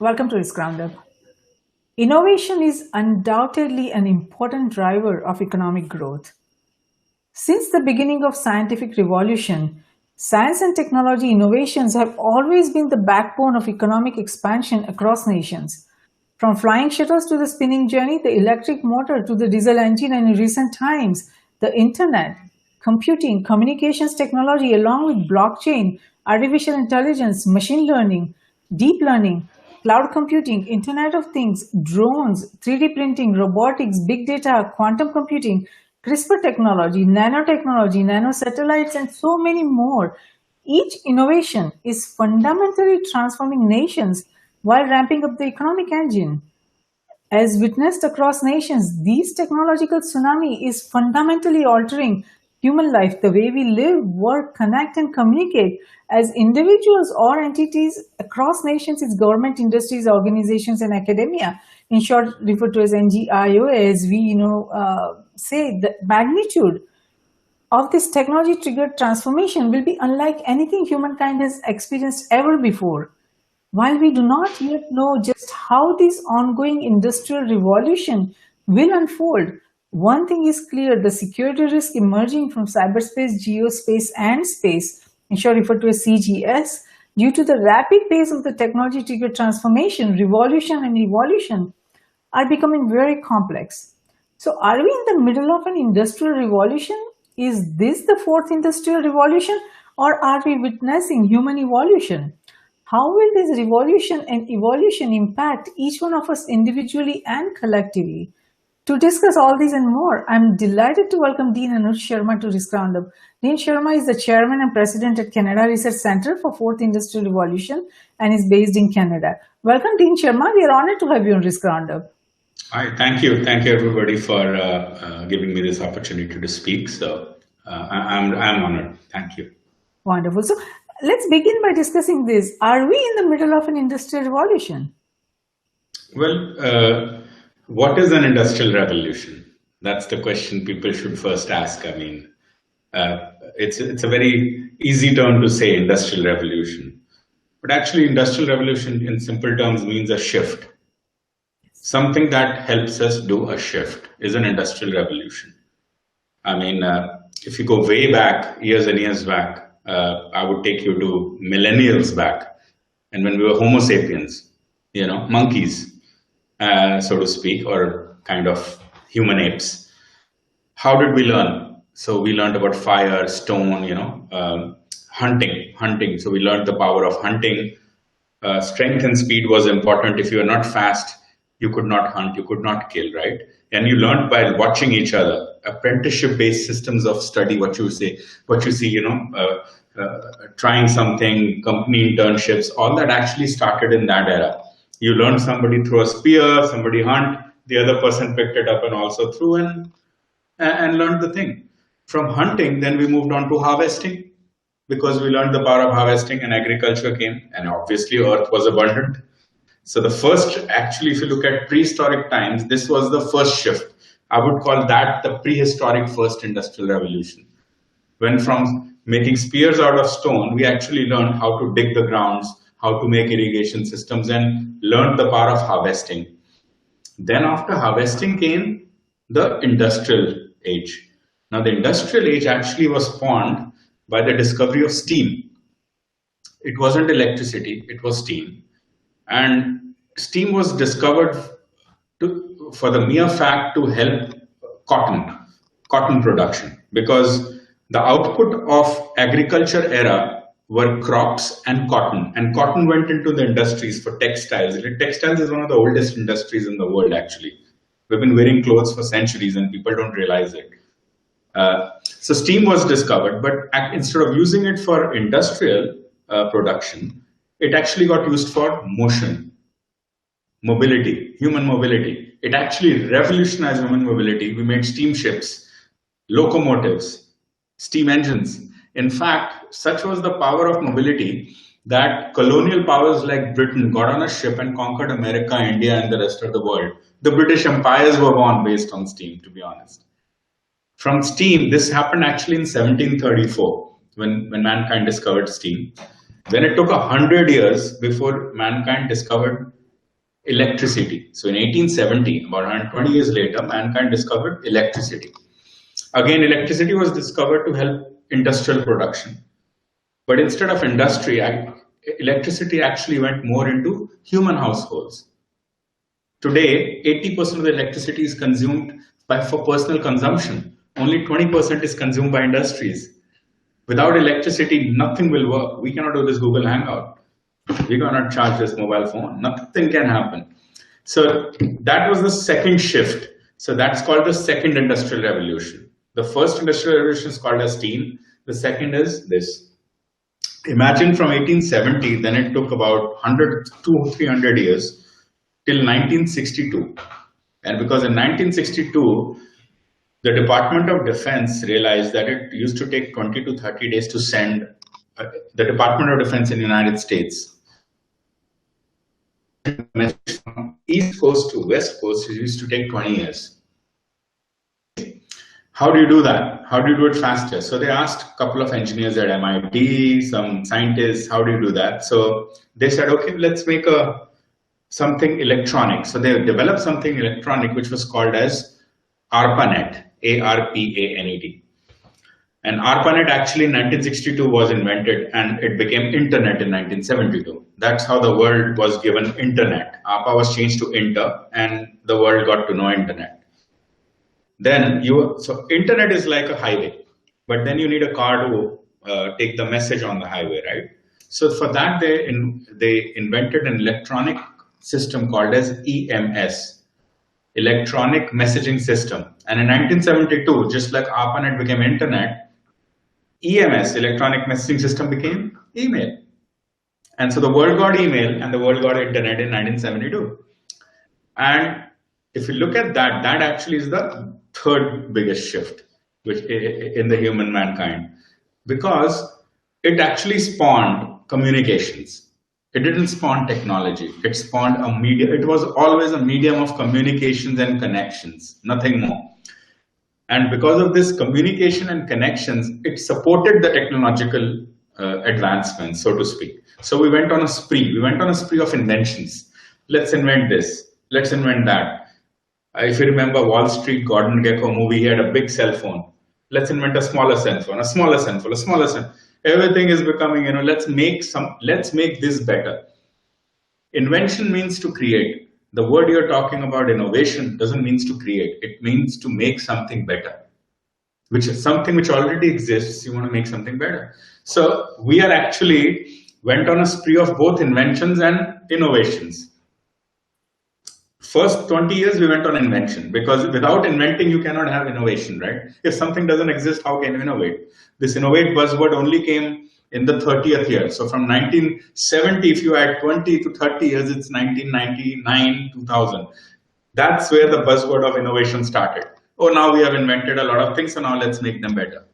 Welcome to this Roundup. Innovation is undoubtedly an important driver of economic growth. Since the beginning of scientific revolution, science and technology innovations have always been the backbone of economic expansion across nations. From flying shuttles to the spinning journey, the electric motor to the diesel engine, and in recent times, the internet, computing, communications technology, along with blockchain, artificial intelligence, machine learning, deep learning, cloud computing, Internet of Things, drones, 3D printing, robotics, big data, quantum computing, CRISPR technology, nanotechnology, nanosatellites, and so many more. Each innovation is fundamentally transforming nations while ramping up the economic engine. As witnessed across nations, this technological tsunami is fundamentally altering human life, the way we live, work, connect, and communicate as individuals or entities across nations, its government, industries, organizations, and academia. In short, referred to as NGIO, as we say, the magnitude of this technology-triggered transformation will be unlike anything humankind has experienced ever before. While we do not yet know just how this ongoing industrial revolution will unfold, one thing is clear: the security risk emerging from cyberspace, geospace, and space, in short referred to as CGS, due to the rapid pace of the technology-triggered transformation, revolution, and evolution, are becoming very complex. So, are we in the middle of an industrial revolution? Is this the fourth industrial revolution, or are we witnessing human evolution? How will this revolution and evolution impact each one of us individually and collectively? To discuss all these and more, I'm delighted to welcome Dean Anuj Sharma to this Roundup. Dean Sharma is the chairman and president at Canada Research Centre for Fourth Industrial Revolution and is based in Canada. Welcome, Dean Sharma. We are honored to have you on this Roundup. Hi, thank you. Thank you, everybody, for giving me this opportunity to speak. So I'm honored. Thank you. Wonderful. So let's begin by discussing this. Are we in the middle of an industrial revolution? Well, what is an industrial revolution? That's the question people should first ask. I mean, it's a very easy term to say, industrial revolution. But actually, industrial revolution in simple terms means a shift. Something that helps us do a shift is an industrial revolution. I mean, if you go way back, years and years back, I would take you to millennials back. And when we were Homo sapiens, monkeys, so to speak, or kind of human apes, how did we learn? So we learned about fire, stone, hunting. So we learned the power of hunting. Strength and speed was important. If you were not fast, you could not hunt, you could not kill, right? And you learned by watching each other. Apprenticeship-based systems of study, what you see, trying something, company internships, all that actually started in that era. You learned somebody threw a spear, somebody hunt, the other person picked it up and also threw and learned the thing. From hunting, then we moved on to harvesting, because we learned the power of harvesting and agriculture came, and obviously earth was abundant. So the first, actually, if you look at prehistoric times, this was the first shift. I would call that the prehistoric first industrial revolution. When from making spears out of stone, we actually learned how to dig the grounds, how to make irrigation systems, and learned the power of harvesting. Then after harvesting came the industrial age. Now the industrial age actually was spawned by the discovery of steam. It wasn't electricity, it was steam. And steam was discovered for the mere fact to help cotton production, because the output of agriculture era were crops and cotton went into the industries for textiles. Textiles is one of the oldest industries in the world, actually. We've been wearing clothes for centuries and people don't realize it. So steam was discovered, but instead of using it for industrial production, it actually got used for mobility, human mobility. It actually revolutionized human mobility. We made steamships, locomotives, steam engines. In fact, such was the power of mobility that colonial powers like Britain got on a ship and conquered America, India, and the rest of the world. The British empires were born based on steam, to be honest. From steam, this happened actually in 1734, when mankind discovered steam. Then it took 100 years before mankind discovered electricity. So in 1870, about 120 years later, mankind discovered electricity. Again, electricity was discovered to help industrial production. But instead of industry, electricity actually went more into human households. Today, 80% of the electricity is consumed for personal consumption. Only 20% is consumed by industries. Without electricity, nothing will work. We cannot do this Google Hangout. We cannot charge this mobile phone. Nothing can happen. So that was the second shift. So that's called the second industrial revolution. The first industrial revolution is called as steam. The second is this. Imagine from 1870, then it took about 100, 200, 300 years till 1962. And because in 1962, the Department of Defense realized that it used to take 20 to 30 days to send the Department of Defense in the United States. From East Coast to West Coast, it used to take 20 years. How do you do that? How do you do it faster? So they asked a couple of engineers at MIT, some scientists, how do you do that? So they said, okay, let's make something electronic. So they developed something electronic, which was called as ARPANET, ARPANET. And ARPANET actually in 1962 was invented and it became Internet in 1972. That's how the world was given Internet. ARPA was changed to Inter and the world got to know Internet. Then so Internet is like a highway, but then you need a car to take the message on the highway, right? So for that, they invented an electronic system called as EMS, Electronic Messaging System. And in 1972, just like ARPANET became Internet, EMS, Electronic Messaging System, became email. And so the world got email and the world got Internet in 1972. And if you look at that, that actually is the third biggest shift in the human mankind, because it actually spawned communications. It didn't spawn technology. It spawned a media. It was always a medium of communications and connections, nothing more. And because of this communication and connections, it supported the technological advancements, so to speak. So we went on a spree. We went on a spree of inventions. Let's invent this. Let's invent that. If you remember Wall Street, Gordon Gekko movie, he had a big cell phone. Let's invent a smaller cell phone, a smaller cell phone, a smaller cell. Everything is becoming, let's make this better. Invention means to create. The word you're talking about, innovation, doesn't mean to create. It means to make something better, which is something which already exists. You want to make something better. So we are actually went on a spree of both inventions and innovations. First 20 years, we went on invention, because without inventing, you cannot have innovation, right? If something doesn't exist, how can you innovate? This innovate buzzword only came in the 30th year. So from 1970, if you add 20 to 30 years, it's 1999, 2000. That's where the buzzword of innovation started. Oh, now we have invented a lot of things, so now let's make them better.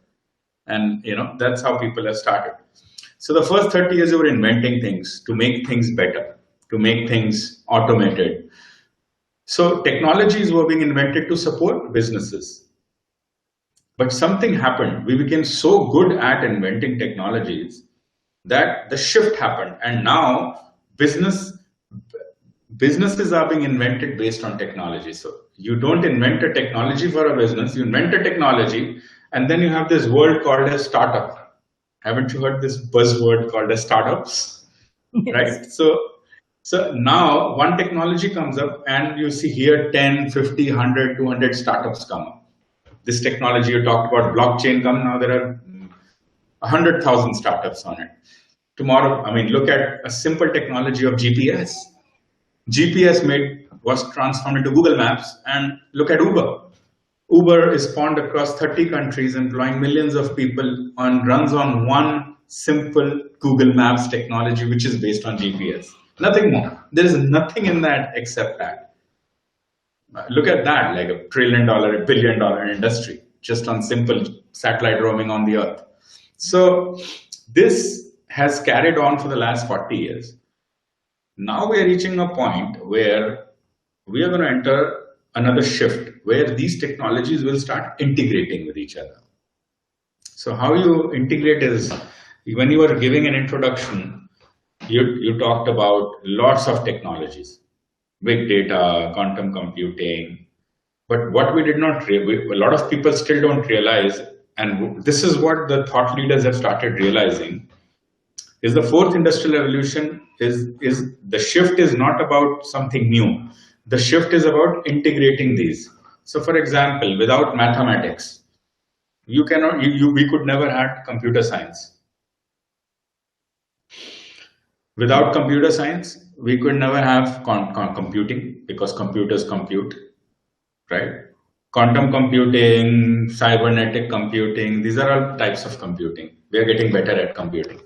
And that's how people have started. So the first 30 years, you were inventing things to make things better, to make things automated. So technologies were being invented to support businesses. But something happened. We became so good at inventing technologies that the shift happened. And now businesses are being invented based on technology. So you don't invent a technology for a business, you invent a technology, and then you have this word called a startup. Haven't you heard this buzzword called as startups? Yes. Right? So now one technology comes up and you see here 10, 50, 100, 200 startups come up. This technology you talked about, blockchain, come now, there are 100,000 startups on it. Tomorrow, look at a simple technology of GPS. GPS was transformed into Google Maps, and look at Uber. Uber is spawned across 30 countries, employing millions of people, runs on one simple Google Maps technology, which is based on GPS. Nothing more. There is nothing in that except that. Look at that, like $1 trillion, $1 billion industry, just on simple satellite roaming on the earth. So this has carried on for the last 40 years. Now we are reaching a point where we are going to enter another shift, where these technologies will start integrating with each other. So how you integrate is, when you are giving an introduction, you talked about lots of technologies. big data, quantum computing. But what we did not, a lot of people still don't realize, and this is what the thought leaders have started realizing, is the fourth industrial revolution is the shift is not about something new. The shift is about integrating these. So, for example, without mathematics, you cannot, we could never have computer science. Without computer science, we could never have computing because computers compute, right? Quantum computing, cybernetic computing, these are all types of computing. We are getting better at computing.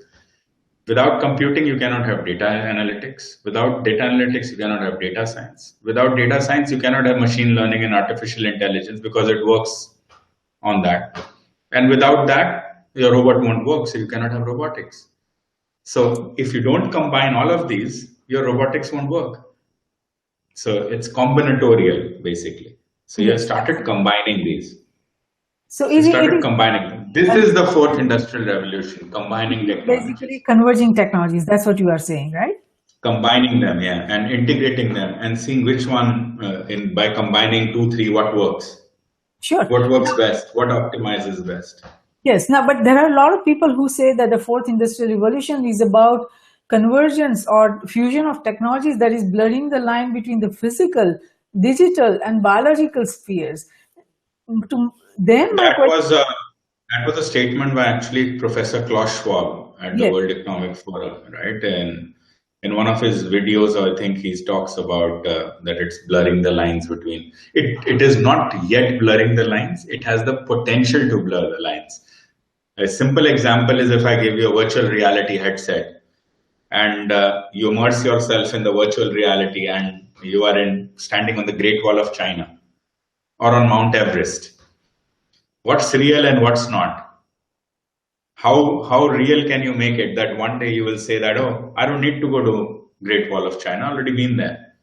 Without computing, you cannot have data analytics. Without data analytics, you cannot have data science. Without data science, you cannot have machine learning and artificial intelligence because it works on that. And without that, your robot won't work, so you cannot have robotics. So if you don't combine all of these, your robotics won't work. So it's combinatorial, basically. So you have started combining these. So you started combining them. This is the fourth industrial revolution, combining technologies. Basically converging technologies, that's what you are saying, right? Combining them, yeah, and integrating them and seeing which one, by combining 2, 3, what works. Sure. What works best, what optimizes best. Yes, now, but there are a lot of people who say that the fourth industrial revolution is about convergence or fusion of technologies that is blurring the line between the physical, digital, and biological spheres. To them, that was a statement by actually Professor Klaus Schwab at the World Economic Forum, right? And in one of his videos, I think he talks about that it's blurring the lines between. It is not yet blurring the lines. It has the potential to blur the lines. A simple example is if I give you a virtual reality headset and you immerse yourself in the virtual reality and you are standing on the Great Wall of China or on Mount Everest. What's real and what's not? How real can you make it that one day you will say that, oh, I don't need to go to Great Wall of China, I already been there.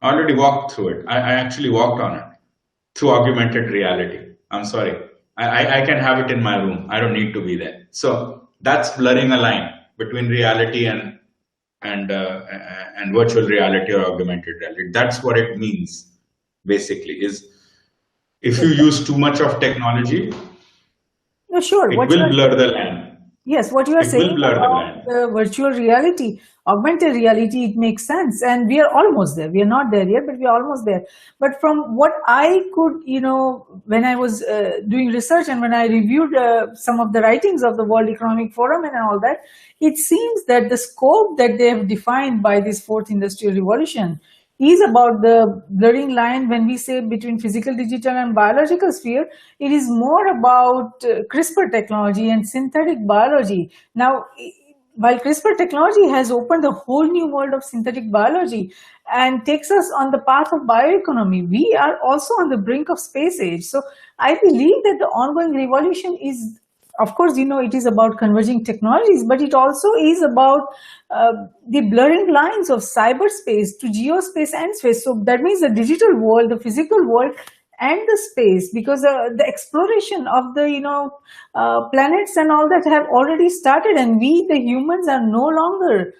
I already walked through it. I actually walked on it through augmented reality. I'm sorry. I can have it in my room. I don't need to be there. So that's blurring a line between reality and virtual reality or augmented reality. That's what it means, basically, is if you use too much of technology, no, sure. It will blur the line. Yes, what you are saying about the virtual reality, augmented reality, it makes sense. And we are almost there. We are not there yet, but we are almost there. But from what I could, when I was doing research and when I reviewed some of the writings of the World Economic Forum and all that, it seems that the scope that they have defined by this fourth industrial revolution is about the blurring line when we say between physical, digital, and biological sphere. It is more about CRISPR technology and synthetic biology. Now, while CRISPR technology has opened a whole new world of synthetic biology and takes us on the path of bioeconomy, we are also on the brink of space age. So I believe that the ongoing revolution is, of course, it is about converging technologies, but it also is about the blurring lines of cyberspace to geospace and space. So that means the digital world, the physical world, and the space, because the exploration of the planets and all that have already started, and we, the humans, are no longer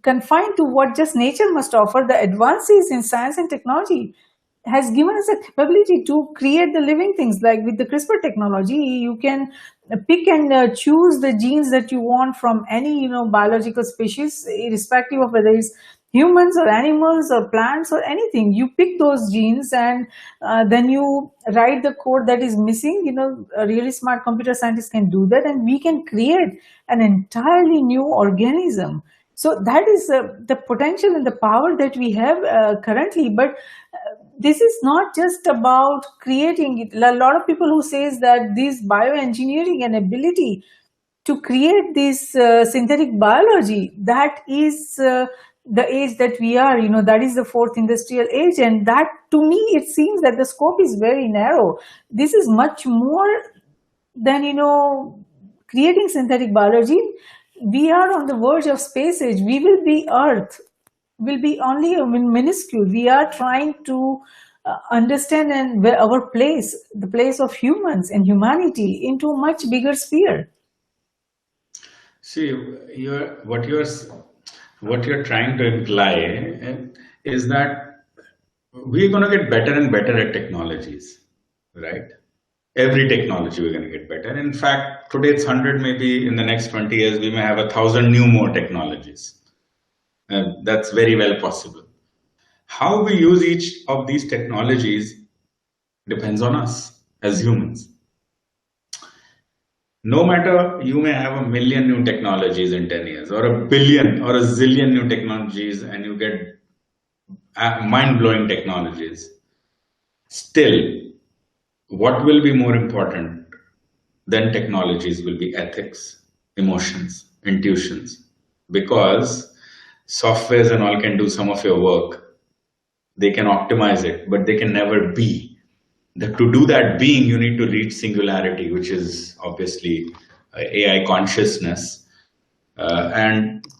confined to what just nature must offer. The advances in science and technology has given us the capability to create the living things. Like with the CRISPR technology, you can pick and choose the genes that you want from any biological species, irrespective of whether it's humans or animals or plants or anything. You pick those genes and then you write the code that is missing. A really smart computer scientist can do that, and we can create an entirely new organism. So that is the potential and the power that we have currently. But this is not just about creating it. A lot of people who says that this bioengineering and ability to create this synthetic biology, that is the age that we are, that is the fourth industrial age. And that, to me, it seems that the scope is very narrow. This is much more than, creating synthetic biology. We are on the verge of space age. We will be Earth, will be only minuscule. We are trying to understand and where our place, the place of humans and humanity, into a much bigger sphere. See, what you're trying to imply is that we're going to get better and better at technologies, right? Every technology we're going to get better. In fact, today it's 100, maybe in the next 20 years, we may have 1,000 new more technologies. That's very well possible. How we use each of these technologies depends on us as humans. No matter, you may have a million new technologies in 10 years, or a billion or a zillion new technologies, and you get mind-blowing technologies. Still, what will be more important than technologies will be ethics, emotions, intuitions. Because softwares and all can do some of your work. They can optimize it, but they can never be. To do that being, you need to reach singularity, which is obviously AI consciousness. It's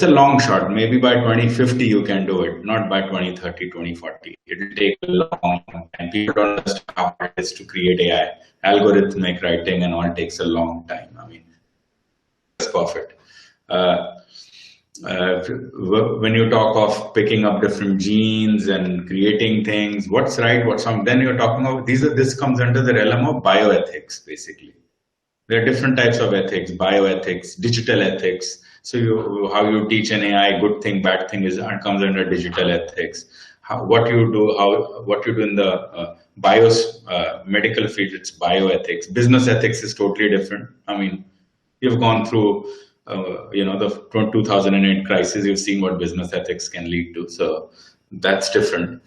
a long shot. Maybe by 2050 you can do it, not by 2030, 2040. It will take a long time. People don't understand how hard it is to create AI. Algorithmic writing and all takes a long time. I mean, it's perfect. When you talk of picking up different genes and creating things, what's right, what's wrong, then you're talking about this comes under the realm of bioethics, basically. There are different types of ethics: bioethics, digital ethics. So how you teach an AI good thing, bad thing comes under digital ethics. What you do in the medical field, it's bioethics. Business ethics is totally different. I mean, you've gone through the 2008 crisis. You've seen what business ethics can lead to. So that's different.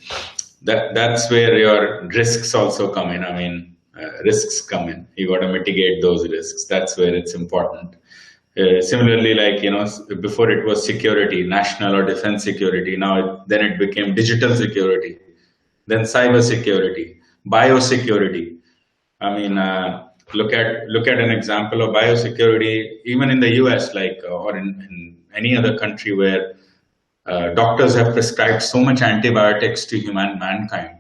That's where your risks also come in. I mean, risks come in. You got to mitigate those risks. That's where it's important. Similarly, like, before it was security, national or defense security. Now then it became digital security, then cyber security, biosecurity. I mean, look at an example of biosecurity, even in the US, or in any other country where doctors have prescribed so much antibiotics to mankind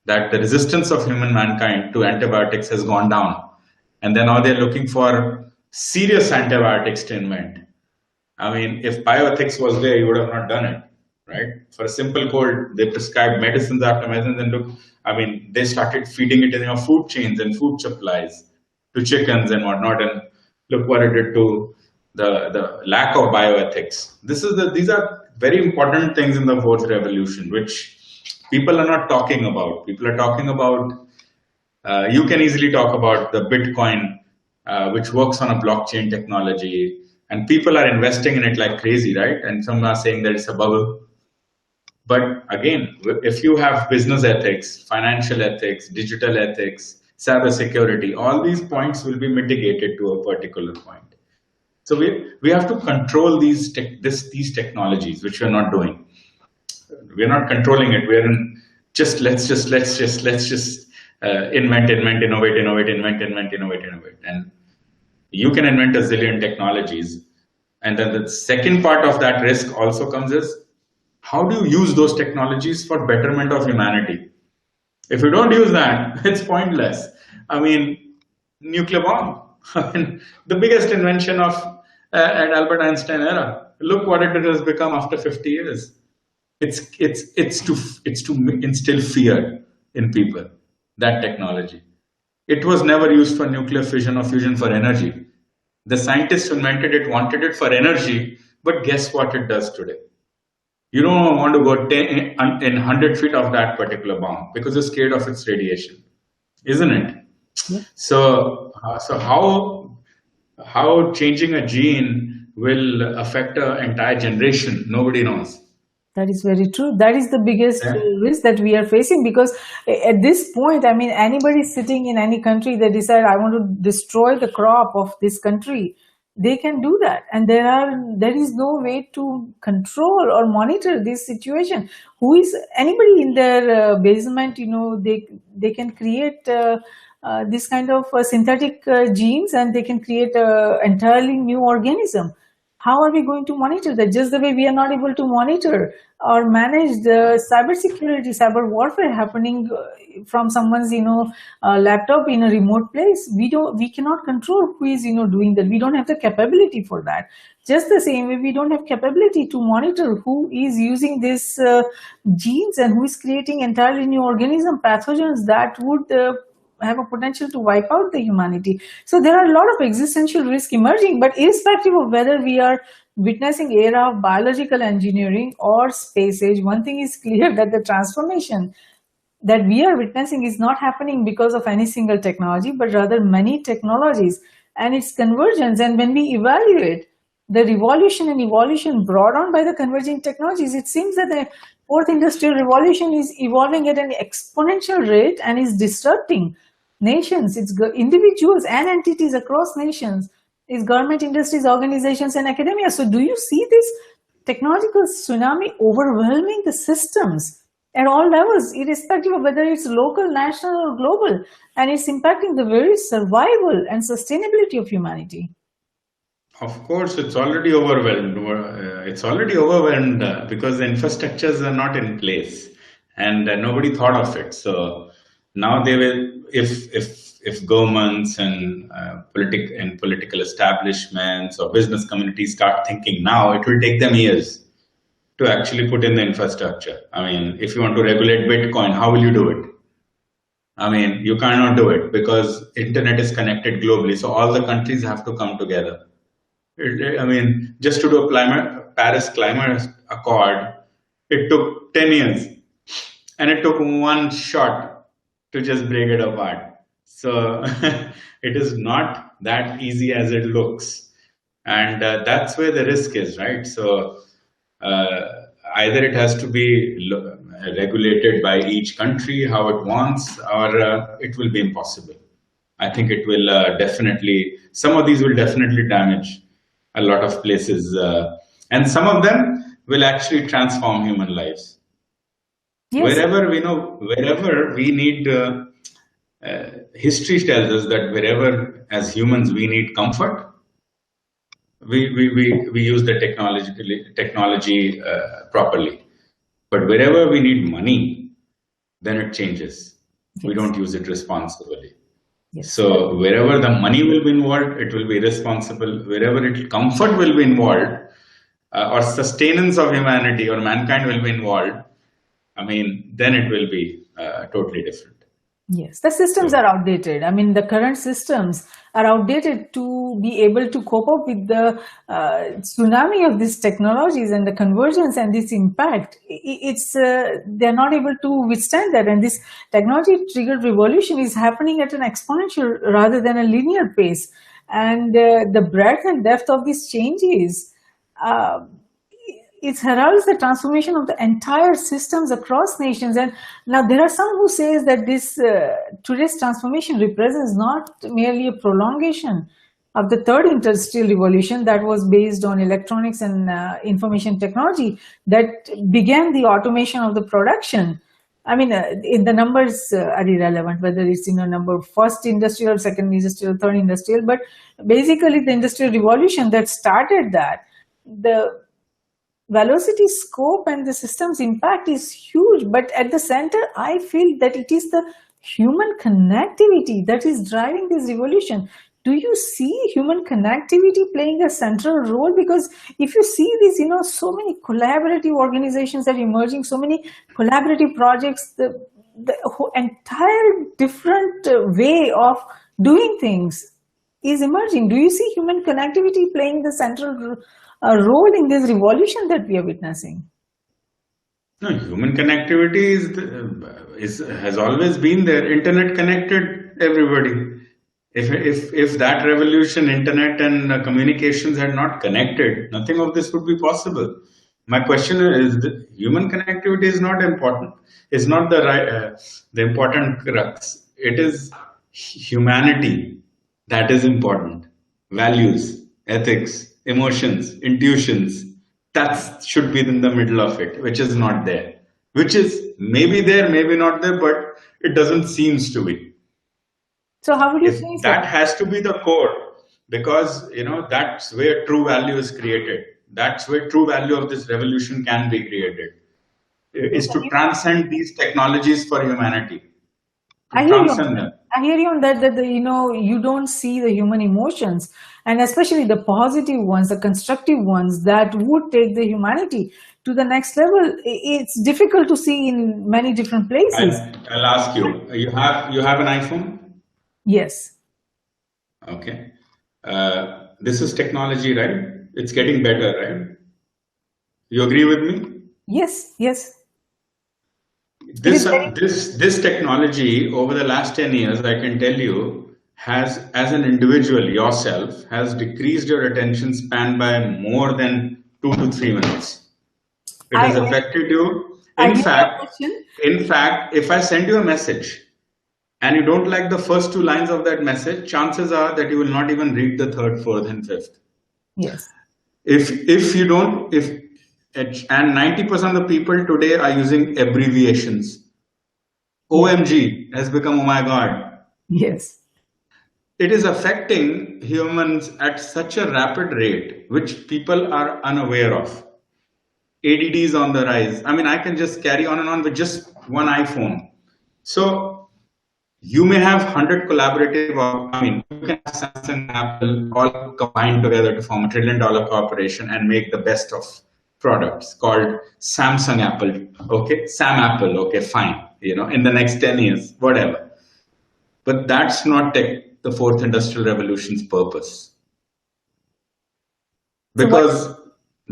that the resistance of mankind to antibiotics has gone down. And then now they're looking for serious antibiotics to invent. I mean, if bioethics was there, you would have not done it, right? For a simple cold, they prescribed medicines after medicines, and they started feeding it in your food chains and food supplies to chickens and whatnot. And look what it did to the lack of bioethics. These are very important things in the fourth revolution, which people are not talking about. People are talking about, you can easily talk about the Bitcoin, which works on a blockchain technology, and people are investing in it like crazy, right? And some are saying that it's a bubble. But again, if you have business ethics, financial ethics, digital ethics, cyber security, all these points will be mitigated to a particular point. So we have to control these technologies, which we're not doing. We're not controlling it. We're in let's just invent, innovate. And you can invent a zillion technologies. And then the second part of that risk also comes is, how do you use those technologies for betterment of humanity? If you don't use that, it's pointless. I mean, nuclear bomb, the biggest invention of at Albert Einstein era. Look what it has become after 50 years. It's to instill fear in people. That technology. It was never used for nuclear fission or fusion for energy. The scientists who invented it wanted it for energy, but guess what it does today? You don't want to go in 100 feet of that particular bomb because you're scared of its radiation, isn't it? Yeah. So how changing a gene will affect an entire generation, nobody knows. That is very true. That is the biggest risk that we are facing, because at this point, I mean, anybody sitting in any country that decide, I want to destroy the crop of this country, they can do that. And there is no way to control or monitor this situation. Anybody in their basement, they can create this kind of synthetic genes, and they can create an entirely new organism. How are we going to monitor that? Just the way we are not able to monitor or manage the cybersecurity, cyber warfare happening from someone's, laptop in a remote place. We cannot control who is, doing that. We don't have the capability for that. Just the same way, we don't have capability to monitor who is using this genes and who is creating entirely new organism pathogens that would have a potential to wipe out the humanity. So there are a lot of existential risk emerging, but irrespective of whether we are witnessing era of biological engineering or space age, one thing is clear, that the transformation that we are witnessing is not happening because of any single technology, but rather many technologies and its convergence. And when we evaluate the revolution and evolution brought on by the converging technologies, it seems that the fourth industrial revolution is evolving at an exponential rate and is disrupting nations, individuals and entities across nations, its government, industries, organizations, and academia. So do you see this technological tsunami overwhelming the systems at all levels, irrespective of whether it's local, national, or global, and it's impacting the very survival and sustainability of humanity? Of course, it's already overwhelmed. It's already overwhelmed because the infrastructures are not in place, and nobody thought of it. So now they will, if governments and political establishments or business communities start thinking now, it will take them years to actually put in the infrastructure. I mean, if you want to regulate Bitcoin, how will you do it? I mean, you cannot do it because internet is connected globally. So all the countries have to come together. I mean, just to do a Paris Climate Accord, it took 10 years, and it took one shot to just break it apart. So it is not that easy as it looks. And that's where the risk is, right? So uh, either it has to be regulated by each country how it wants, or it will be impossible. I think it will definitely, some of these will definitely damage a lot of places, and some of them will actually transform human lives. Yes. Wherever we need, history tells us that wherever as humans we need comfort, we use the technology properly. But wherever we need money, then it changes. We Yes. don't use it responsibly. Yes. So wherever the money will be involved, it will be irresponsible. Wherever comfort will be involved, or sustenance of humanity or mankind will be involved, I mean, then it will be totally different. Yes, the systems So are outdated. I mean, the current systems are outdated to be able to cope up with the tsunami of these technologies and the convergence and this impact. They're not able to withstand that, and this technology-triggered revolution is happening at an exponential rather than a linear pace. And the breadth and depth of these changes. Uh, it heralds the transformation of the entire systems across nations. And now there are some who says that this today's transformation represents not merely a prolongation of the third industrial revolution that was based on electronics and information technology that began the automation of the production. I mean, in the numbers are irrelevant, whether it's number first industrial, second industrial, third industrial, but basically the industrial revolution that started that, the velocity, scope, and the system's impact is huge. But at the center, I feel that it is the human connectivity that is driving this revolution. Do you see human connectivity playing a central role? Because if you see these, so many collaborative organizations are emerging, so many collaborative projects, the whole entire different way of doing things is emerging. Do you see human connectivity playing the central role in this revolution that we are witnessing? no, human connectivity has always been there. Internet connected everybody. If that revolution, internet and communications had not connected, nothing of this would be possible. My question is, human connectivity is not important. It's not the important crux. It is humanity that is important. Values, ethics, emotions, intuitions. That should be in the middle of it, which is not there. Which is maybe there, maybe not there, but it doesn't seems to be. So how would you If change that that? has to be the core, because that's where true value is created. That's where true value of this revolution can be created, Yes, is to transcend these technologies for humanity, to I hear you on transcend that. them. I hear you on that. You don't see the human emotions, and especially the positive ones, the constructive ones that would take the humanity to the next level. It's difficult to see in many different places. I'll ask you, you have an iPhone? Yes, Okay. This is technology, right? It's getting better, right? You agree with me? yes, yes. It This is very. this technology over the last 10 years, I can tell you, has, as an individual yourself, has decreased your attention span by more than 2 to 3 minutes. It I has affected you. I In hear your fact, question. in fact, if I send you a message and you don't like the first two lines of that message, chances are that you will not even read the third, fourth, and fifth. Yes, If you don't, if and 90% of the people today are using abbreviations. yes, OMG has become, oh my God. yes. It is affecting humans at such a rapid rate, which people are unaware of. ADD is on the rise. I mean, I can just carry on and on with just one iPhone. So you may have 100 collaborative, I mean, you can have Samsung and Apple all combined together to form $1 trillion corporation and make the best of products called Samsung Apple. Okay, Sam Apple. Okay, fine. In the next 10 years, whatever. But that's not the fourth industrial revolution's purpose. So what? because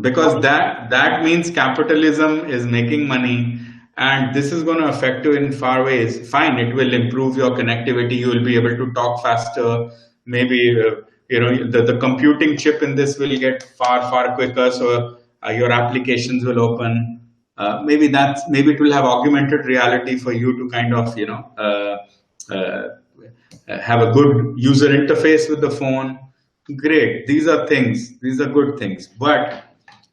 because that means capitalism is making money, and this is going to affect you in far ways. Fine, it will improve your connectivity, you will be able to talk faster, maybe the computing chip in this will get far quicker, so your applications will open. Maybe it will have augmented reality for you to kind of uh, have a good user interface with the phone. Great, these are good things, but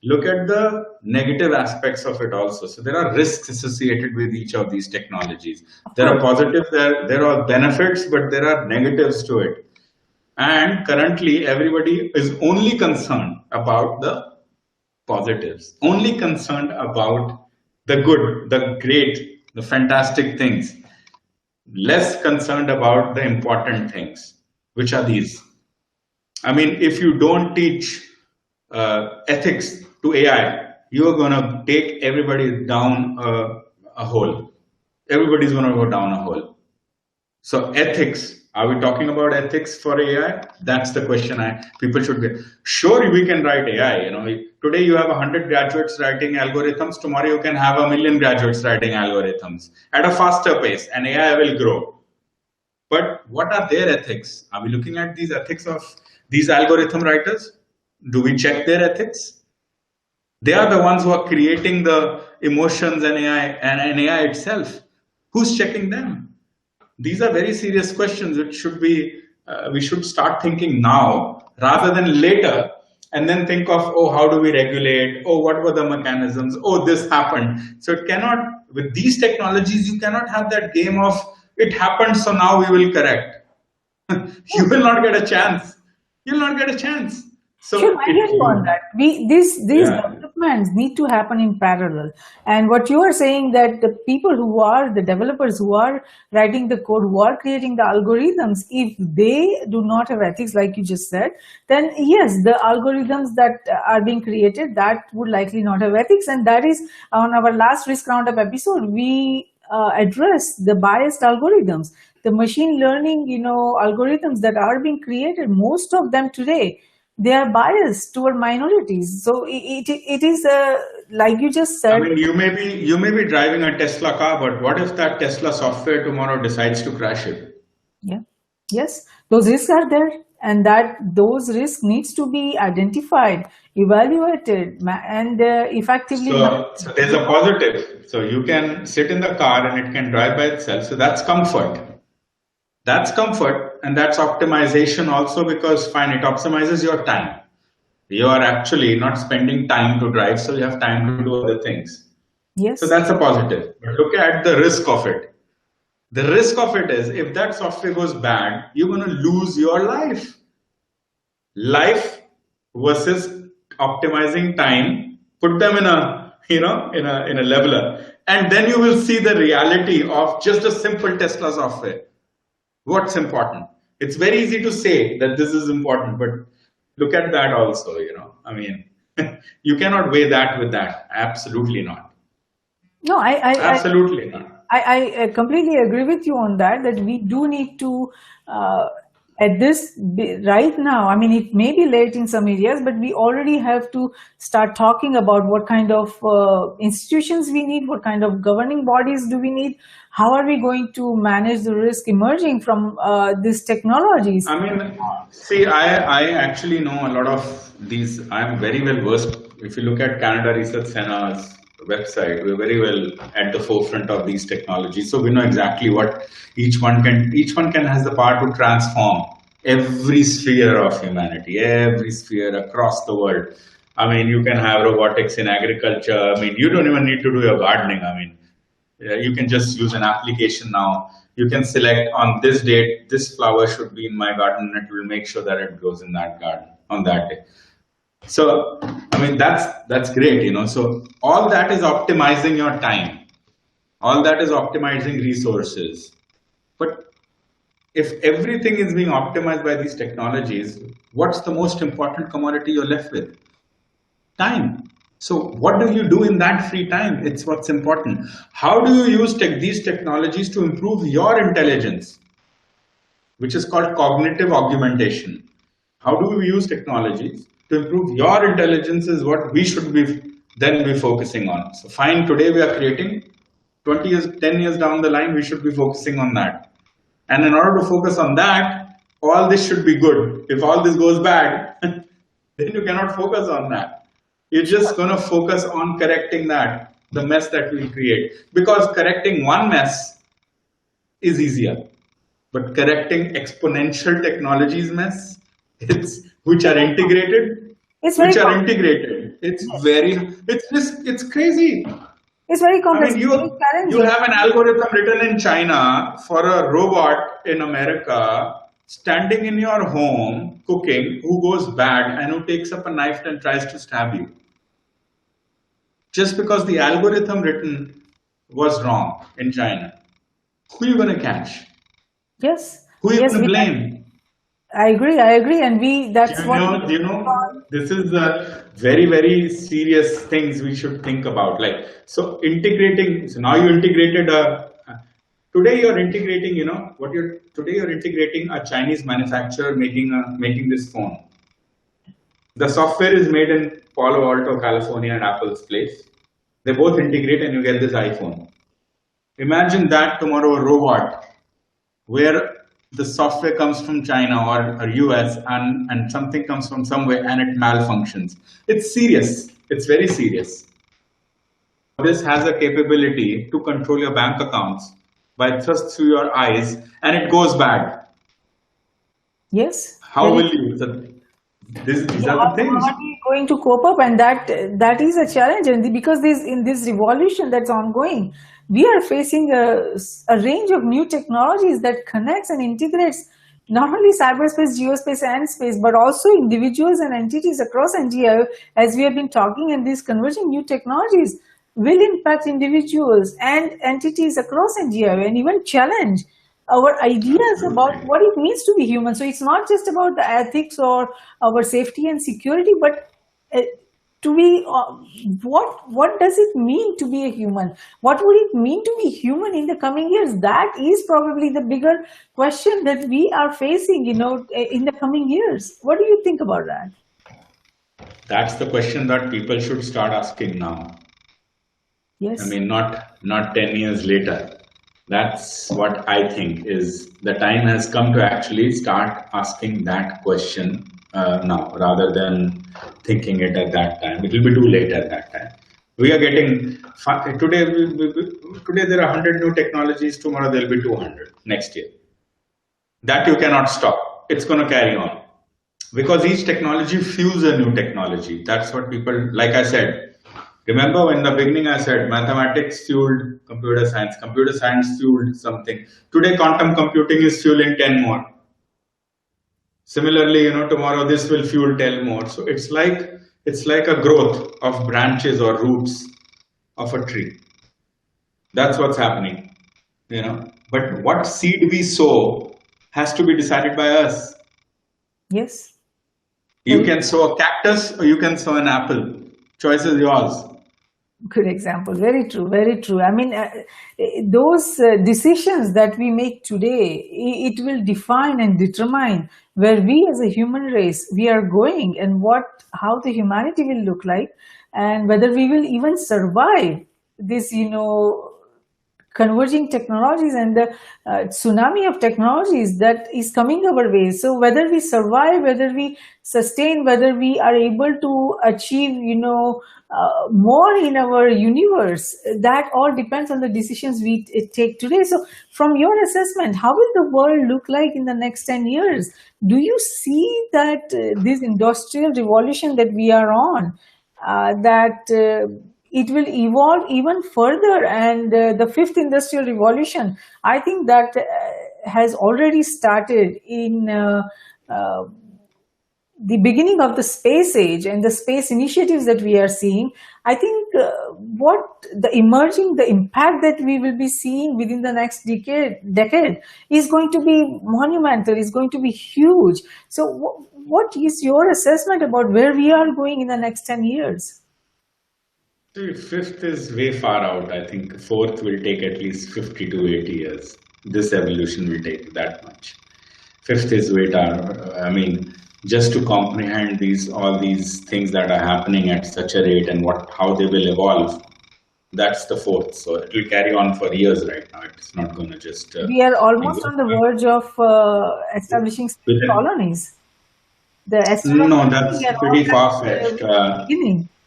look at the negative aspects of it also. So there are risks associated with each of these technologies. Of There are course. positives, there are benefits, but there are negatives to it. And currently everybody is only concerned about the positives, only concerned about the good, the great, the fantastic things, less concerned about the important things, which are these. I mean, if you don't teach ethics to AI, you're going to take everybody down a hole. Everybody's going to go down a hole. So ethics, are we talking about ethics for AI? That's the question people should get. Sure, we can write AI. Today you have 100 graduates writing algorithms. Tomorrow you can have 1 million graduates writing algorithms at a faster pace, and AI will grow. But what are their ethics? Are we looking at these ethics of these algorithm writers? Do we check their ethics? They are the ones who are creating the emotions and AI and AI itself. Who's checking them? These are very serious questions which we should start thinking now rather than later, and then think of, oh, how do we regulate? Oh, what were the mechanisms? Oh, this happened. So it cannot, with these technologies, you cannot have that game of it happened, so now we will correct. You will not get a chance. You'll not get a chance. Sure, So I hear you on that. These yeah. developments need to happen in parallel. And what you are saying, that the people who are the developers, who are writing the code, who are creating the algorithms, if they do not have ethics, like you just said, then yes, the algorithms that are being created, that would likely not have ethics. And that is, on our last Risk Roundup episode, we address the biased algorithms, the machine learning, algorithms that are being created. Most of them today, they are biased toward minorities. So it is like you just I said. mean, you may be driving a Tesla car, but what if that Tesla software tomorrow decides to crash it? Yeah, yes, those risks are there, and that those risks needs to be identified, evaluated, and effectively So managed. there's a positive. So you can sit in the car and it can drive by itself. So that's comfort. That's comfort, and that's optimization also, because fine, it optimizes your time. You are actually not spending time to drive, so you have time to do other things. So Yes. that's a positive. But look at the risk of it. The risk of it is, if that software goes bad, you're going to lose your life. life versus optimizing time, put them in a, in a leveler, and then you will see the reality of just a simple Tesla software. What's important? It's very easy to say that this is important, but look at that also, I mean, you cannot weigh that with that. Absolutely not. No, Absolutely not. I completely agree with you on that, that we do need to, at this right now, I mean, it may be late in some areas, but we already have to start talking about what kind of institutions we need, what kind of governing bodies do we need, how are we going to manage the risk emerging from these technologies. I mean, see, I actually know a lot of these. I'm very well versed. If you look at Canada Research Center's website, we're very well at the forefront of these technologies. So we know exactly what each one can has the power to transform every sphere of humanity, every sphere across the world. I mean, you can have robotics in agriculture. I mean, you don't even need to do your gardening. I mean, you can just use an application now. You can select on this date, this flower should be in my garden, and it will make sure that it grows in that garden on that day. So, I mean, that's great, So all that is optimizing your time. All that is optimizing resources. But if everything is being optimized by these technologies, what's the most important commodity you're left with? Time. So what do you do in that free time? It's what's important. How do you use these technologies to improve your intelligence, which is called cognitive augmentation? How do we use technologies to improve your intelligence is what we should be focusing on. So fine, today we are creating, 20 years, 10 years down the line, we should be focusing on that. And in order to focus on that, all this should be good. If all this goes bad, then you cannot focus on that. You're just going to focus on correcting that, the mess that we'll create. Because correcting one mess is easier. But correcting exponential technologies mess, which are integrated, It's very it's crazy. It's very complex. I mean, you have an algorithm written in China for a robot in America standing in your home cooking who goes bad and who takes up a knife and tries to stab you. Just because the algorithm written was wrong in China. Who are you going to catch? Yes. Who are you going to blame? I agree. And this is a very, very serious things we should think about. So now you integrated today you're integrating, today you're integrating a Chinese manufacturer making this phone. The software is made in Palo Alto, California, and Apple's place. They both integrate and you get this iPhone. Imagine that tomorrow a robot where the software comes from China or US and something comes from somewhere and it malfunctions. It's serious. It's very serious. This has a capability to control your bank accounts by just through your eyes and it goes bad. Yes. How will you? These are the things. How are we going to cope up? And that is a challenge. And because in this revolution that's ongoing, we are facing a range of new technologies that connects and integrates not only cyberspace, geospace, and space, but also individuals and entities across NGO, as we have been talking. And these converging new technologies will impact individuals and entities across NGO and even challenge our ideas about what it means to be human. So it's not just about the ethics or our safety and security, but to be what does it mean to be a human? What would it mean to be human in the coming years? That is probably the bigger question that we are facing, in the coming years. What do you think about that? That's the question that people should start asking now. Yes. I mean, not 10 years later. That's what I think is the time has come to actually start asking that question now, rather than thinking it at that time. It will be too late at that time. We are getting today. Today there are 100 new technologies. Tomorrow there will be 200 next year. That you cannot stop. It's going to carry on because each technology fuels a new technology. That's what people, like I said. Remember in the beginning I said mathematics fueled computer science fueled something. Today quantum computing is fueling 10 more. Similarly, tomorrow this will fuel tell more. So it's like a growth of branches or roots of a tree. That's what's happening. But what seed we sow has to be decided by us. Yes. You can sow a cactus or you can sow an apple. Choice is yours. Good example. Very true. Very true. I mean, those decisions that we make today, it will define and determine where we as a human race we are going, and how the humanity will look like, and whether we will even survive this, converging technologies and the tsunami of technologies that is coming our way. So whether we survive, whether we sustain, whether we are able to achieve, more in our universe, that all depends on the decisions we take today. So from your assessment, how will the world look like in the next 10 years? Do you see that this industrial revolution that we are on, that it will evolve even further, and the fifth industrial revolution, I think that has already started in the beginning of the space age and the space initiatives that we are seeing. I think the impact that we will be seeing within the next decade is going to be monumental, is going to be huge. So what is your assessment about where we are going in the next 10 years? See, fifth is way far out. I think fourth will take at least 50 to 80 years. This evolution will take that much. Fifth is way far. I mean, just to comprehend all these things that are happening at such a rate and how they will evolve, that's the fourth. So it will carry on for years right now. It's not going to just. We are almost on the verge of establishing colonies. No, that's pretty far-fetched.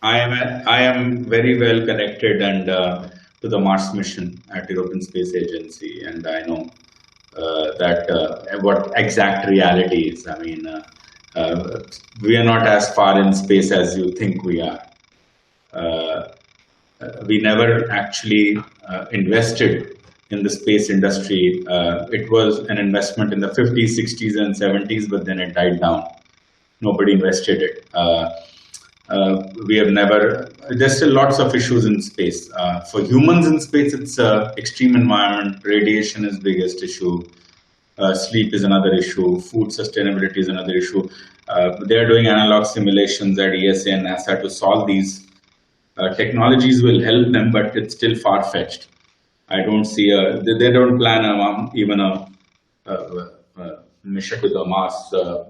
I am very well connected and to the Mars mission at European Space Agency, and I know that what exact reality is. I mean, we are not as far in space as you think we are. We never actually invested in the space industry. It was an investment in the 50s, 60s, and 70s, but then it died down. Nobody invested it. We have never. There's still lots of issues in space. For humans in space, it's extreme environment. Radiation is biggest issue. Sleep is another issue. Food sustainability is another issue. They are doing analog simulations at ESA and NASA to solve these. Technologies will help them, but it's still far-fetched. I don't see they don't plan even a mission to the Mars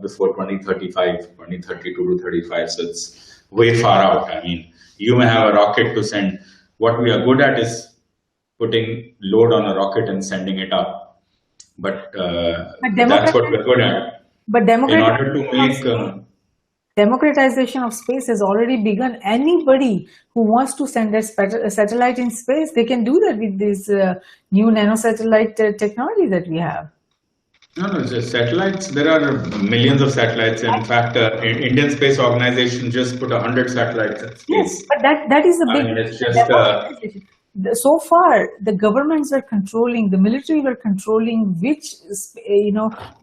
before 2035, 2032 to 35. So it's way far out. I mean, you may have a rocket to send. What we are good at is putting load on a rocket and sending it up. But that's what we're good at. But in order to make democratization of space has already begun. Anybody who wants to send a satellite in space, they can do that with this new nanosatellite technology that we have. No, just satellites. There are millions of satellites. In fact, Indian Space Organization just put 100 satellites in space. Yes, but that is the big. I mean, it's just. So far, the governments are controlling, the military were controlling which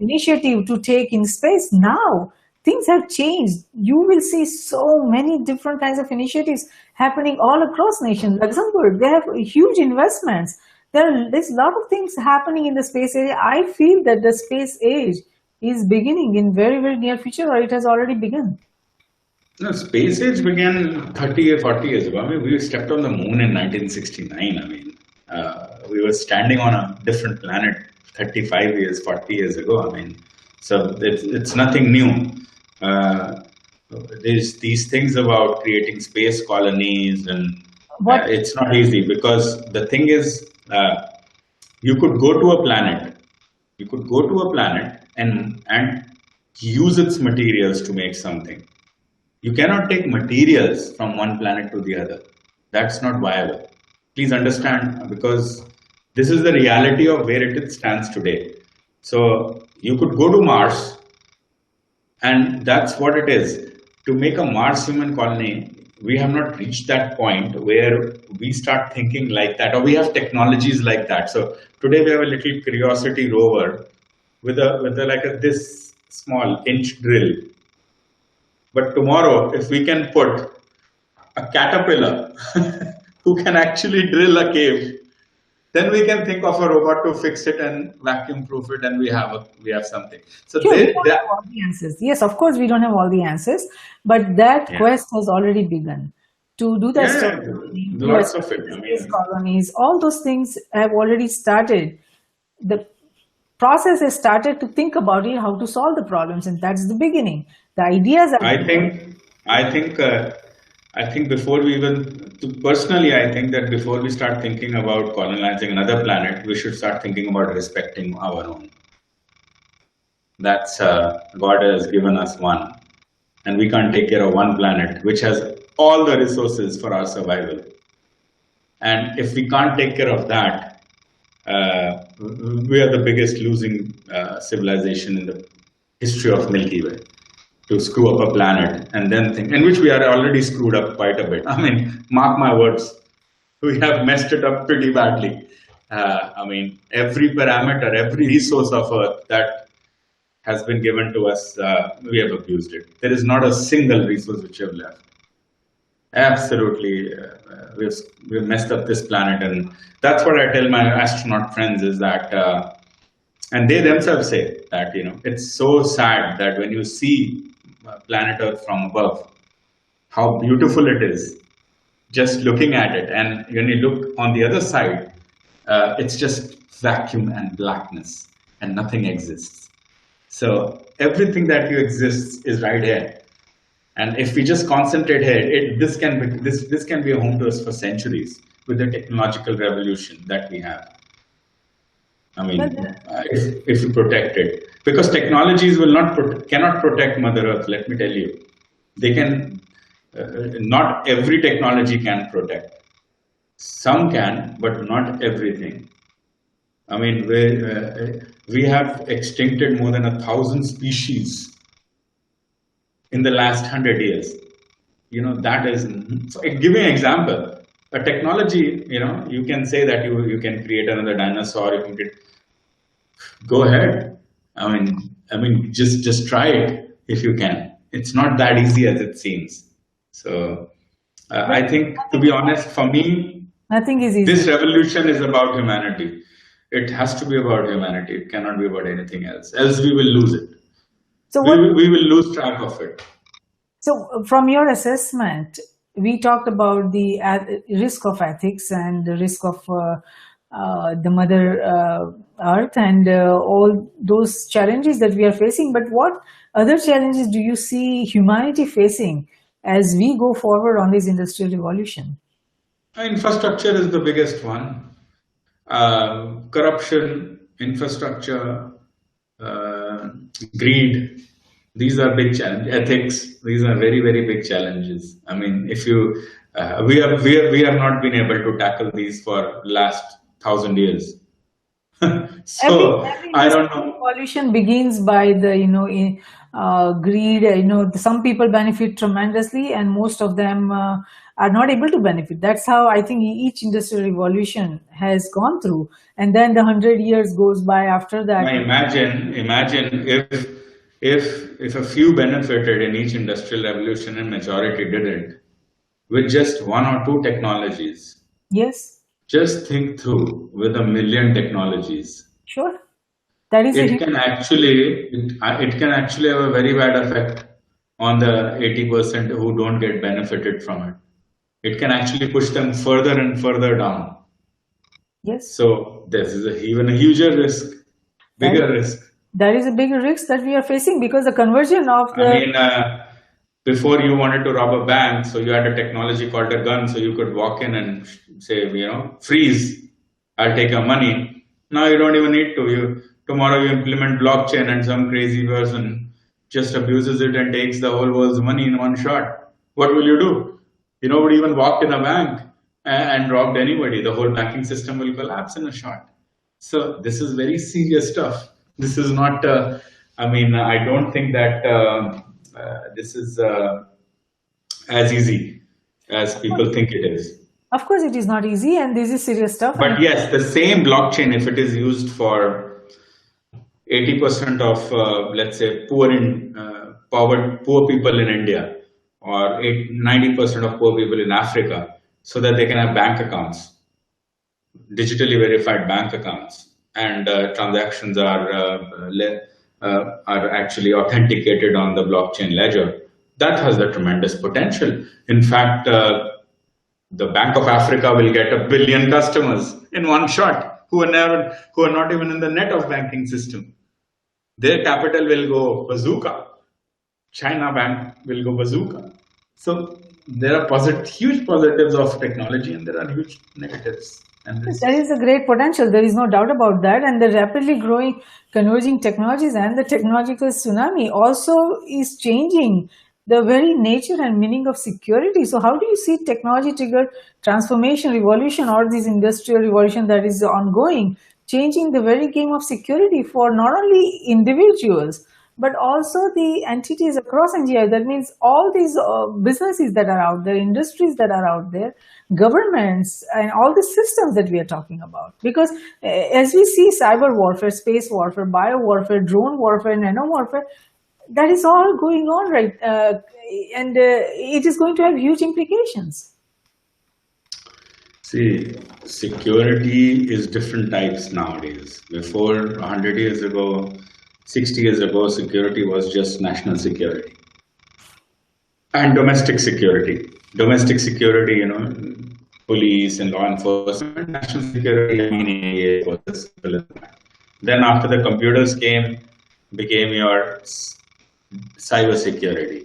initiative to take in space. Now things have changed. You will see so many different kinds of initiatives happening all across nations. Luxembourg, they have huge investments. There's a lot of things happening in the space area. I feel that the space age is beginning in very, very near future, or it has already begun. No, space age began 30 or 40 years ago. I mean, we stepped on the moon in 1969. I mean, we were standing on a different planet 35 years, 40 years ago. I mean, so it's nothing new. There's these things about creating space colonies, and it's not easy, because the thing is, you could go to a planet. You could go to a planet and use its materials to make something. You cannot take materials from one planet to the other. That's not viable. Please understand, because this is the reality of where it stands today. So you could go to Mars, and that's what it is. To make a Mars human colony, we have not reached that point where we start thinking like that, or we have technologies like that. So today we have a little Curiosity rover with this small inch drill. But tomorrow, if we can put a caterpillar who can actually drill a cave, then we can think of a robot to fix it and vacuum proof it, and we have something. So Sure, we don't have all the answers. Yes, of course, we don't have all the answers, but that yeah, quest has already begun. To do that yeah, stuff, to lots of it. establish I space mean, colonies, all those things have already started. The process has started to think about it, how to solve the problems, and that's the beginning. The ideas are I there. think, I think, I think before we even, personally, I think that before we start thinking about colonizing another planet, we should start thinking about respecting our own. That's God has given us one, and we can't take care of one planet which has all the resources for our survival. And if we can't take care of that, we are the biggest losing civilization in the history of Milky Way, to screw up a planet and then think, in which we are already screwed up quite a bit. I mean, mark my words, we have messed it up pretty badly. I mean, every parameter, every resource of Earth that has been given to us, we have abused it. There is not a single resource which we have left. Absolutely, we've messed up this planet, and that's what I tell my astronaut friends is that, and they themselves say that it's so sad that when you see planet Earth from above, how beautiful it is, just looking at it, and when you look on the other side, it's just vacuum and blackness, and nothing exists. So everything that you exists is right here. And if we just concentrate here, this can be a home to us for centuries with the technological revolution that we have. I mean, if we protect it, because technologies cannot protect Mother Earth. Let me tell you, they can. Not every technology can protect. Some can, but not everything. I mean, we have extincted more than 1,000 species in the last 100 years. That is, so give me an example. A technology, you can say that you can create another dinosaur, you can go ahead. I mean, just try it if you can. It's not that easy as it seems. So I think, to be honest, for me, Nothing is easy. this revolution is about humanity. It has to be about humanity. It cannot be about anything else. Else we will lose it. So We will lose track of it. So, from your assessment, we talked about the risk of ethics and the risk of the Mother Earth and all those challenges that we are facing. But what other challenges do you see humanity facing as we go forward on this industrial revolution? Infrastructure is the biggest one. Corruption, infrastructure, greed. These are big challenges. Ethics. These are very, very big challenges. I mean, if you, we have not been able to tackle these for last 1,000 years. So every I don't know. revolution begins by the greed. Some people benefit tremendously, and most of them are not able to benefit. That's how I think each industrial revolution has gone through, and then the 100 years goes by after that. Now imagine if a few benefited in each industrial revolution and majority didn't, with just one or two technologies. Yes. Just think through, with 1,000,000 technologies. Sure. That is it can actually have a very bad effect on the 80% who don't get benefited from it. It can actually push them further and further down. Yes. So this is even a huger risk, bigger risk. That is a bigger risk that we are facing because the conversion of the. I mean, before you wanted to rob a bank, so you had a technology called a gun, so you could walk in and say, freeze, I'll take your money. Now you don't even need to. Tomorrow you implement blockchain and some crazy person just abuses it and takes the whole world's money in one shot. What will you do? You nobody even walked in a bank and robbed anybody. The whole banking system will collapse in a shot. So this is very serious stuff. This is not, I don't think that this is as easy as people think it is. Of course, it is not easy, and this is serious stuff. But yes, the same blockchain, if it is used for 80% of, let's say, poor people in India, or 90% of poor people in Africa, so that they can have bank accounts, digitally verified bank accounts, and transactions are actually authenticated on the blockchain ledger. That has the tremendous potential. In fact, the Bank of Africa will get 1 billion customers in one shot who are not even in the net of banking system. Their capital will go bazooka. China Bank will go bazooka. So there are huge positives of technology, and there are huge negatives and Yes, there risks. is a great potential. There is no doubt about that. And the rapidly growing converging technologies and the technological tsunami also is changing the very nature and meaning of security. So, how do you see technology triggered transformation, revolution, or this industrial revolution that is ongoing, changing the very game of security for not only individuals, but also the entities across NGI? That means all these businesses that are out there, industries that are out there, governments, and all the systems that we are talking about. Because as we see cyber warfare, space warfare, bio warfare, drone warfare, nano warfare, that is all going on, right? And it is going to have huge implications. See, security is different types nowadays. Before 100 years ago, 60 years ago, security was just national security and domestic security. Domestic security, police and law enforcement. National security, I mean, it was as simple as that. Then after the computers became your cyber security,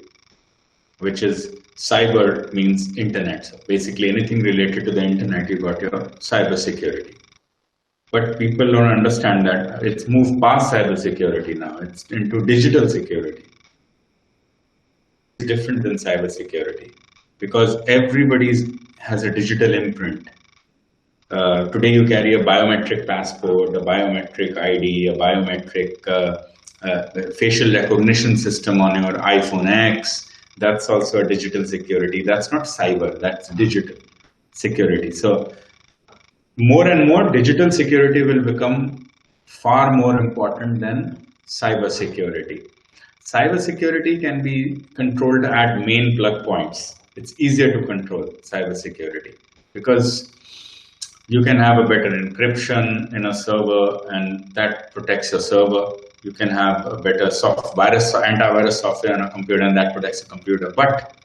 which is cyber means internet. So basically anything related to the internet, you got your cyber security. But people don't understand that it's moved past cyber security now. It's into digital security. It's different than cyber security because everybody has a digital imprint. Today you carry a biometric passport, a biometric ID, a biometric facial recognition system on your iPhone X. That's also a digital security. That's not cyber, that's digital security. So more and more digital security will become far more important than cyber security. Cyber security can be controlled at main plug points. It's easier to control cyber security because you can have a better encryption in a server and that protects your server. You can have a better antivirus software on a computer and that protects the computer. But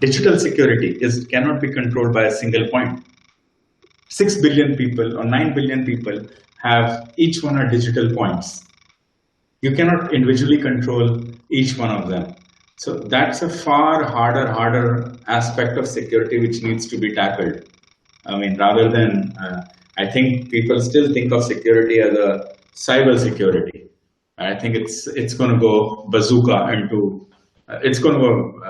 digital security cannot be controlled by a single point. 6 billion people or 9 billion people have each one are digital points. You cannot individually control each one of them. So that's a far harder aspect of security which needs to be tackled. I mean, rather than, I think people still think of security as a cyber security. I think it's going to go bazooka into, it's going to go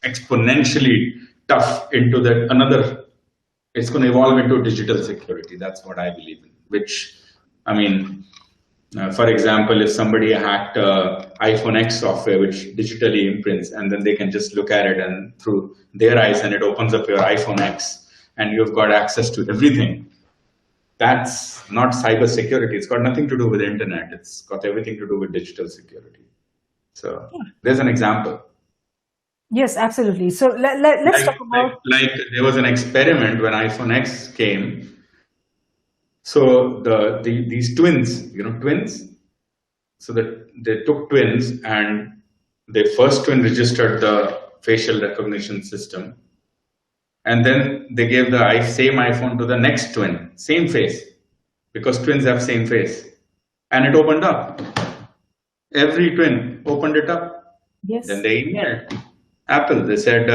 exponentially tough into it's going to evolve into digital security. That's what I believe in, which, I mean, for example, if somebody hacked iPhone X software, which digitally imprints, and then they can just look at it and through their eyes and it opens up your iPhone X and you've got access to everything. That's not cyber security. It's got nothing to do with the internet. It's got everything to do with digital security. So there's an example. Yes, absolutely. So let's talk about. Like there was an experiment when iPhone X came. So these twins, twins. So they took twins and the first twin registered the facial recognition system. And then they gave the same iPhone to the next twin, same face, because twins have same face. And it opened up. Every twin opened it up. Yes. Then they emailed Apple. They said,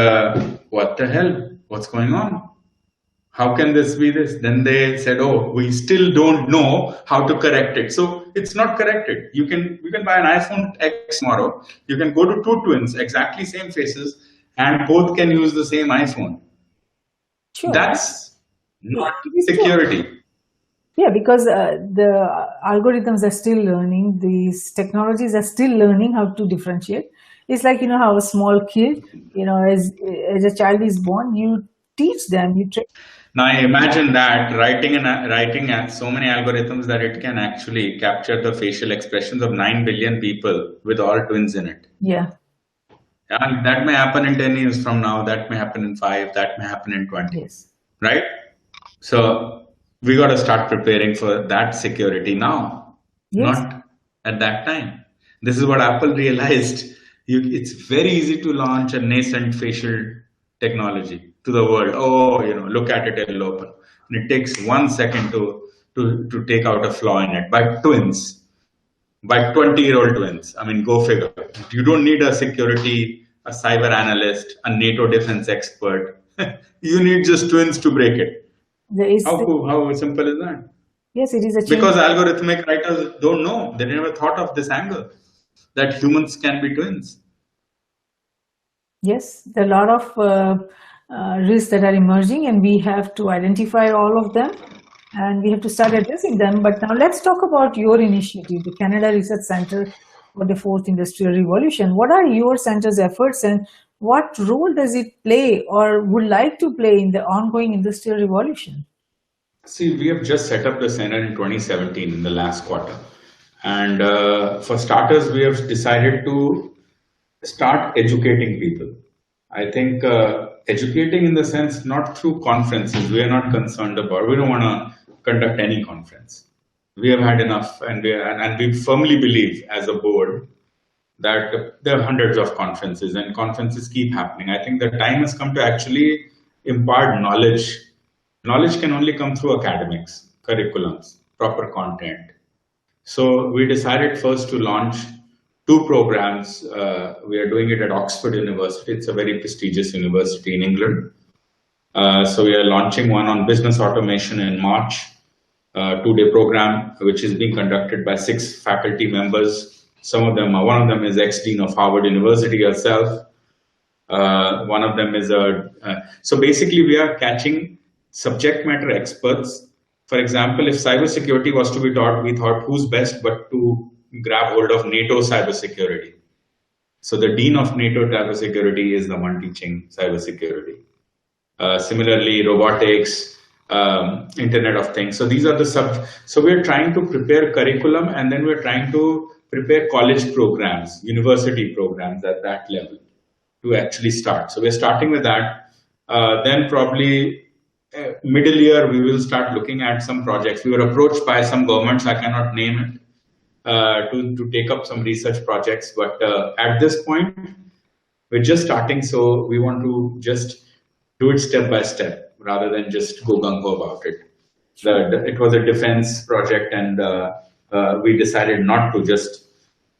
what the hell? What's going on? How can this be this? Then they said, oh, we still don't know how to correct it. So it's not corrected. You can buy an iPhone X tomorrow. You can go to two twins, exactly same faces, and both can use the same iPhone. Sure. That's not security. True. Yeah, because the algorithms are still learning. These technologies are still learning how to differentiate. It's like, how a small kid, as a child is born, you teach them, you train. Now I imagine that writing so many algorithms that it can actually capture the facial expressions of 9 billion people with all twins in it. Yeah. And that may happen in 10 years from now, that may happen in 5, that may happen in 20, Yes. right? So we got to start preparing for that security now, Yes. not at that time. This is what Apple realized. It's very easy to launch a nascent facial technology to the world. Oh, look at it, it'll open. And it takes 1 second to take out a flaw in it by 20-year-old twins. I mean, go figure. You don't need a security, a cyber analyst, a NATO defense expert. You need just twins to break it. There is How cool, how simple is that? yes, it is a change. Because algorithmic writers don't know. They never thought of this angle that humans can be twins. Yes, there are a lot of risks that are emerging, and we have to identify all of them, and we have to start addressing them. But now let's talk about your initiative, the Canada Research Center for the Fourth Industrial Revolution. What are your center's efforts, and what role does it play or would like to play in the ongoing industrial revolution? See, we have just set up the center in 2017 in the last quarter. And for starters, we have decided to start educating people. I think educating in the sense not through conferences. We are not concerned about. We don't want to conduct any conference. We have had enough, and we firmly believe as a board that there are hundreds of conferences, and conferences keep happening. I think the time has come to actually impart knowledge. Knowledge can only come through academics, curriculums, proper content. So we decided first to launch two programs. We are doing it at Oxford University. It's a very prestigious university in England. So we are launching one on business automation in March, 2-day program, which is being conducted by 6 faculty members. One of them is ex-dean of Harvard University herself. One of them is so basically we are catching subject matter experts. For example, if cybersecurity was to be taught, we thought who's best but to grab hold of NATO cybersecurity. So the dean of NATO cybersecurity is the one teaching cybersecurity. Similarly, robotics, Internet of Things. So these are the So we're trying to prepare curriculum, and then we're trying to prepare college programs, university programs at that level to actually start. So we're starting with that. Then probably middle year, we will start looking at some projects. We were approached by some governments, I cannot name it, to take up some research projects. But at this point, we're just starting. So we want to just do it step by step rather than just go gung-ho about it. It was a defense project, and we decided not to just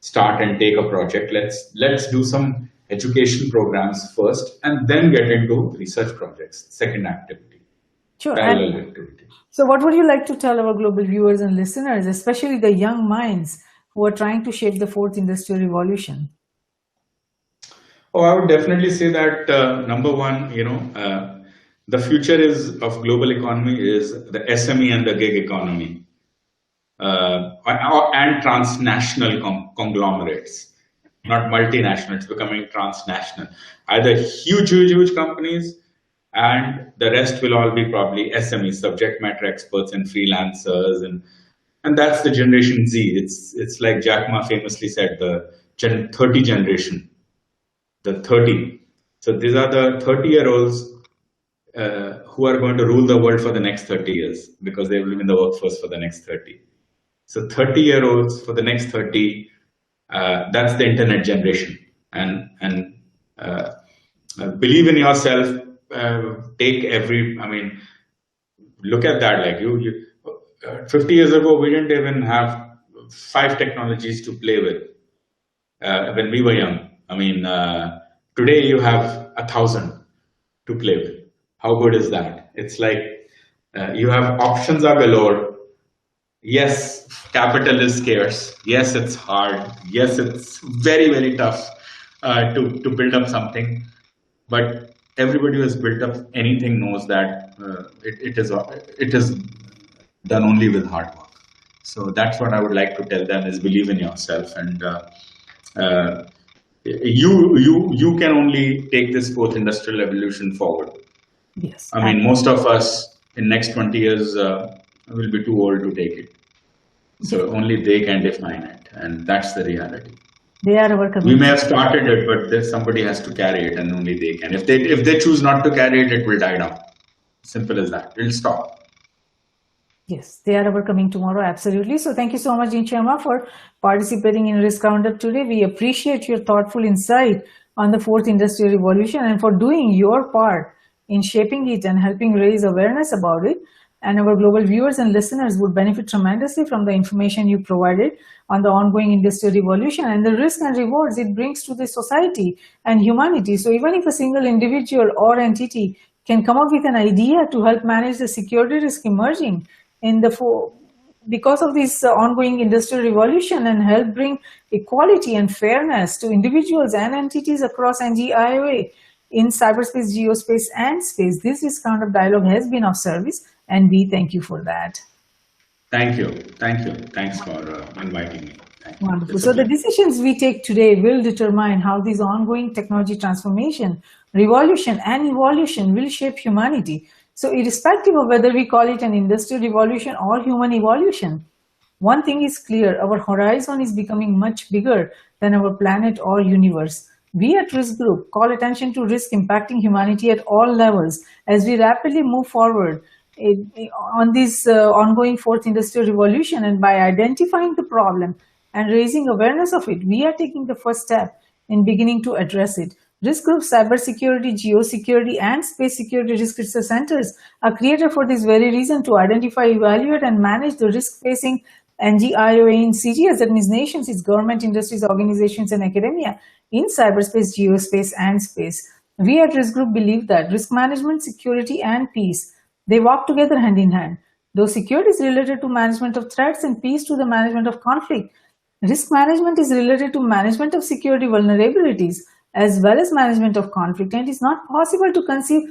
start and take a project. Let's do some education programs first and then get into research projects, second activity. Sure. Parallel activity. So what would you like to tell our global viewers and listeners, especially the young minds who are trying to shape the fourth industrial revolution? Oh, I would definitely say that number one, the future of global economy is the SME and the gig economy, and transnational conglomerates, not multinational. It's becoming transnational. Either huge companies, and the rest will all be probably SMEs, subject matter experts and freelancers, and that's the Generation Z. It's like Jack Ma famously said, the 30 generation, the 30. So these are the 30-year-olds who are going to rule the world for the next 30 years because they will be in the workforce for the next 30. So 30-year-olds for the next 30, that's the internet generation. And believe in yourself. Look at that. Like 50 years ago, we didn't even have 5 technologies to play with when we were young. Today you have 1,000 to play with. How good is that? It's like you have options are galore. Yes, capital is scarce. Yes, it's hard. Yes, it's very tough to build up something. But everybody who has built up anything knows that it is done only with hard work. So that's what I would like to tell them: is believe in yourself, and you can only take this fourth industrial revolution forward. Yes. Most of us in next 20 years, will be too old to take it. So only they can define it, and that's the reality. They are our We community. may have started it, but somebody has to carry it, and only they can. If they choose not to carry it, it will die down. Simple as that. It'll stop. Yes, they are overcoming tomorrow, absolutely. So thank you so much, Sharma, for participating in Risk Roundup today. We appreciate your thoughtful insight on the fourth industrial revolution and for doing your part in shaping it and helping raise awareness about it. And our global viewers and listeners would benefit tremendously from the information you provided on the ongoing industrial revolution and the risk and rewards it brings to the society and humanity. So even if a single individual or entity can come up with an idea to help manage the security risk emerging in the because of this ongoing industrial revolution and help bring equality and fairness to individuals and entities across NGIOA in cyberspace, geospace, and space. This kind of dialogue has been of service, and we thank you for that. Thank you. Thank you. Thanks for inviting me. Wonderful. So the decisions we take today will determine how this ongoing technology transformation, revolution, and evolution will shape humanity. So irrespective of whether we call it an industrial revolution or human evolution, one thing is clear, our horizon is becoming much bigger than our planet or universe. We at Risk Group call attention to risk impacting humanity at all levels as we rapidly move forward on this ongoing fourth industrial revolution, and by identifying the problem and raising awareness of it, we are taking the first step in beginning to address it. Risk Group Cybersecurity, Geosecurity, and Space Security Risk Research Centers are created for this very reason to identify, evaluate, and manage the risk facing NGIOA in CGS, that means nations, its government, industries, organizations, and academia in cyberspace, geospace, and space. We at Risk Group believe that risk management, security, and peace, they walk together hand in hand. Though security is related to management of threats and peace to the management of conflict, risk management is related to management of security vulnerabilities as well as management of conflict, and it is not possible to conceive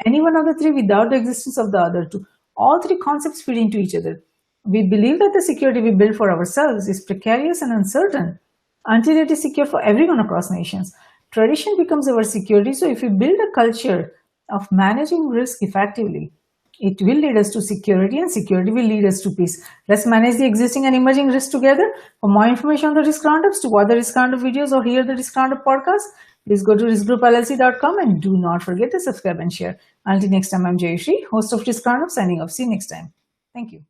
any one of the three without the existence of the other two. All three concepts feed into each other. We believe that the security we build for ourselves is precarious and uncertain until it is secure for everyone across nations. Tradition becomes our security, so if we build a culture of managing risk effectively, it will lead us to security, and security will lead us to peace. Let's manage the existing and emerging risks together. For more information on the Risk Roundups, to watch the Risk Roundup videos or hear the Risk Roundup podcast, please go to riskgroupllc.com and do not forget to subscribe and share. Until next time, I'm Jayashree, host of Risk Roundup, signing off. See you next time. Thank you.